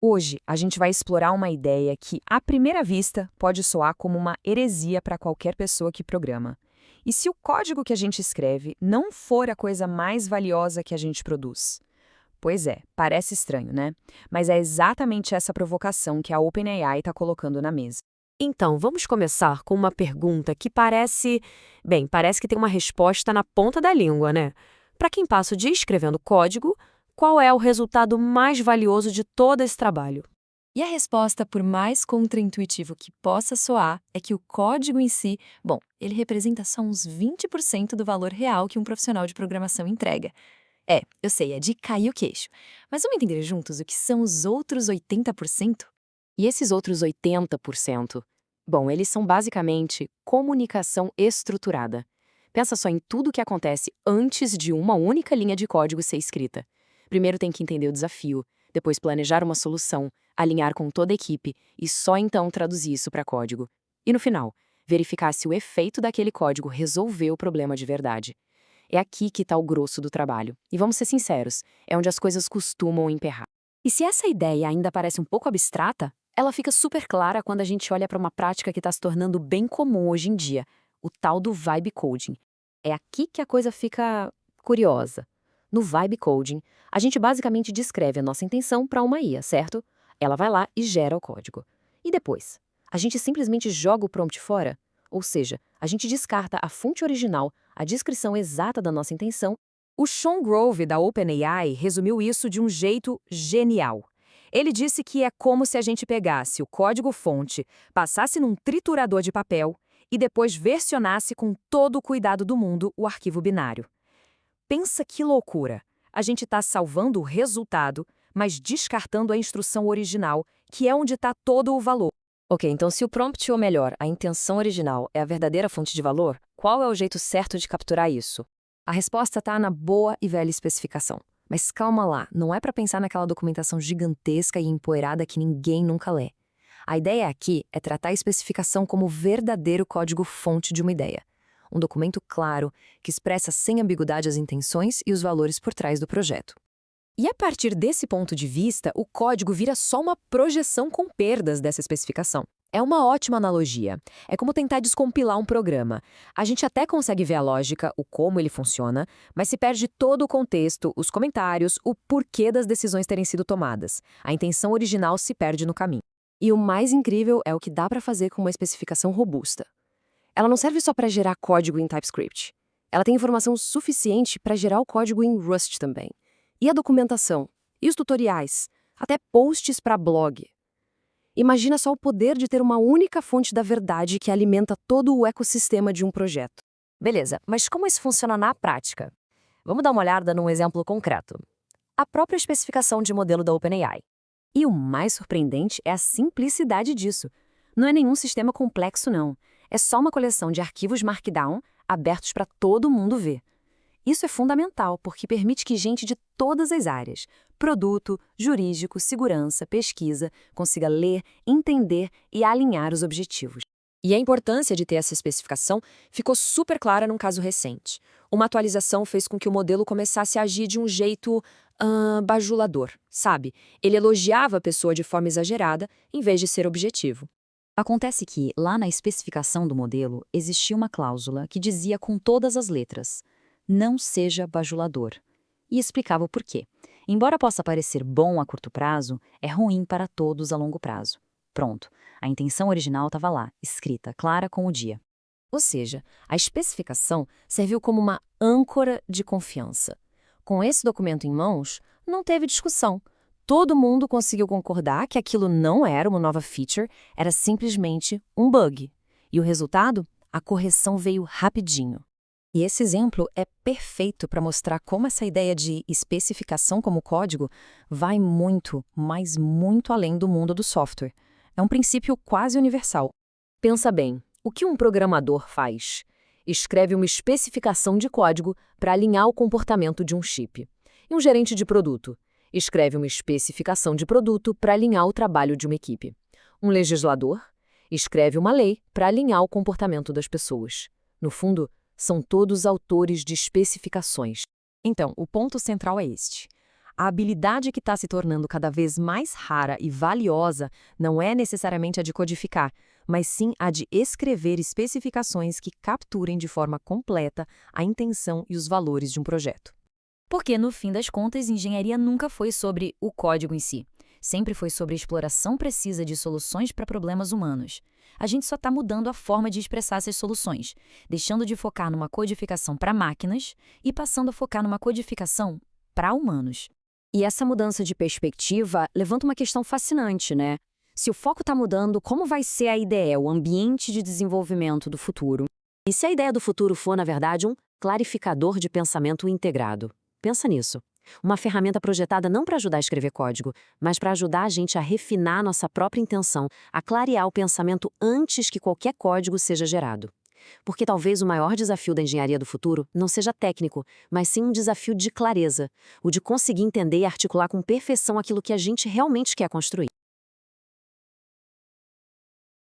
Hoje, a gente vai explorar uma ideia que, à primeira vista, pode soar como uma heresia para qualquer pessoa que programa. E se o código que a gente escreve não for a coisa mais valiosa que a gente produz? Pois é, parece estranho, né? Mas é exatamente essa provocação que a OpenAI está colocando na mesa. Então, vamos começar com uma pergunta que parece que tem uma resposta na ponta da língua, né? Para quem passa o dia escrevendo código, qual é o resultado mais valioso de todo esse trabalho? E a resposta, por mais contraintuitivo que possa soar, é que o código em si, ele representa só uns 20% do valor real que um profissional de programação entrega. Eu sei, é de cair o queixo. Mas vamos entender juntos o que são os outros 80%? E esses outros 80%? Bom, eles são basicamente comunicação estruturada. Pensa só em tudo o que acontece antes de uma única linha de código ser escrita. Primeiro tem que entender o desafio, depois planejar uma solução, alinhar com toda a equipe e só então traduzir isso para código. E no final, verificar se o efeito daquele código resolveu o problema de verdade. É aqui que está o grosso do trabalho. E vamos ser sinceros, é onde as coisas costumam emperrar. E se essa ideia ainda parece um pouco abstrata, ela fica super clara quando a gente olha para uma prática que está se tornando bem comum hoje em dia, o tal do vibe coding. É aqui que a coisa fica curiosa. No vibe coding, a gente basicamente descreve a nossa intenção para uma IA, certo? Ela vai lá e gera o código. E depois? A gente simplesmente joga o prompt fora? Ou seja, a gente descarta a fonte original, a descrição exata da nossa intenção. O Sean Grove, da OpenAI, resumiu isso de um jeito genial. Ele disse que é como se a gente pegasse o código-fonte, passasse num triturador de papel e depois versionasse com todo o cuidado do mundo o arquivo binário. Pensa que loucura! A gente está salvando o resultado, mas descartando a instrução original, que é onde está todo o valor. Ok, então se o prompt, ou melhor, a intenção original, é a verdadeira fonte de valor, qual é o jeito certo de capturar isso? A resposta está na boa e velha especificação. Mas calma lá, não é para pensar naquela documentação gigantesca e empoeirada que ninguém nunca lê. A ideia aqui é tratar a especificação como o verdadeiro código-fonte de uma ideia. Um documento claro, que expressa sem ambiguidade as intenções e os valores por trás do projeto. E a partir desse ponto de vista, o código vira só uma projeção com perdas dessa especificação. É uma ótima analogia. É como tentar descompilar um programa. A gente até consegue ver a lógica, o como ele funciona, mas se perde todo o contexto, os comentários, o porquê das decisões terem sido tomadas. A intenção original se perde no caminho. E o mais incrível é o que dá para fazer com uma especificação robusta. Ela não serve só para gerar código em TypeScript. Ela tem informação suficiente para gerar o código em Rust também. E a documentação, e os tutoriais, até posts para blog. Imagina só o poder de ter uma única fonte da verdade que alimenta todo o ecossistema de um projeto. Beleza, mas como isso funciona na prática? Vamos dar uma olhada num exemplo concreto. A própria especificação de modelo da OpenAI. E o mais surpreendente é a simplicidade disso. Não é nenhum sistema complexo, não. É só uma coleção de arquivos Markdown abertos para todo mundo ver. Isso é fundamental porque permite que gente de todas as áreas, produto, jurídico, segurança, pesquisa, consiga ler, entender e alinhar os objetivos. E a importância de ter essa especificação ficou super clara num caso recente. Uma atualização fez com que o modelo começasse a agir de um jeito bajulador, sabe? Ele elogiava a pessoa de forma exagerada, em vez de ser objetivo. Acontece que, lá na especificação do modelo, existia uma cláusula que dizia com todas as letras: não seja bajulador. E explicava o porquê. Embora possa parecer bom a curto prazo, é ruim para todos a longo prazo. Pronto, a intenção original estava lá, escrita, clara como o dia. Ou seja, a especificação serviu como uma âncora de confiança. Com esse documento em mãos, não teve discussão. Todo mundo conseguiu concordar que aquilo não era uma nova feature, era simplesmente um bug. E o resultado? A correção veio rapidinho. E esse exemplo é perfeito para mostrar como essa ideia de especificação como código vai muito, mas muito além do mundo do software. É um princípio quase universal. Pensa bem, o que um programador faz? Escreve uma especificação de código para alinhar o comportamento de um chip. E um gerente de produto? Escreve uma especificação de produto para alinhar o trabalho de uma equipe. Um legislador? Escreve uma lei para alinhar o comportamento das pessoas. No fundo, são todos autores de especificações. Então, o ponto central é este. A habilidade que está se tornando cada vez mais rara e valiosa não é necessariamente a de codificar, mas sim a de escrever especificações que capturem de forma completa a intenção e os valores de um projeto. Porque, no fim das contas, engenharia nunca foi sobre o código em si. Sempre foi sobre a exploração precisa de soluções para problemas humanos. A gente só está mudando a forma de expressar essas soluções, deixando de focar numa codificação para máquinas e passando a focar numa codificação para humanos. E essa mudança de perspectiva levanta uma questão fascinante, né? Se o foco está mudando, como vai ser a IDE, o ambiente de desenvolvimento do futuro? E se a ideia do futuro for, na verdade, um clarificador de pensamento integrado? Pensa nisso. Uma ferramenta projetada não para ajudar a escrever código, mas para ajudar a gente a refinar nossa própria intenção, a clarear o pensamento antes que qualquer código seja gerado. Porque talvez o maior desafio da engenharia do futuro não seja técnico, mas sim um desafio de clareza, o de conseguir entender e articular com perfeição aquilo que a gente realmente quer construir.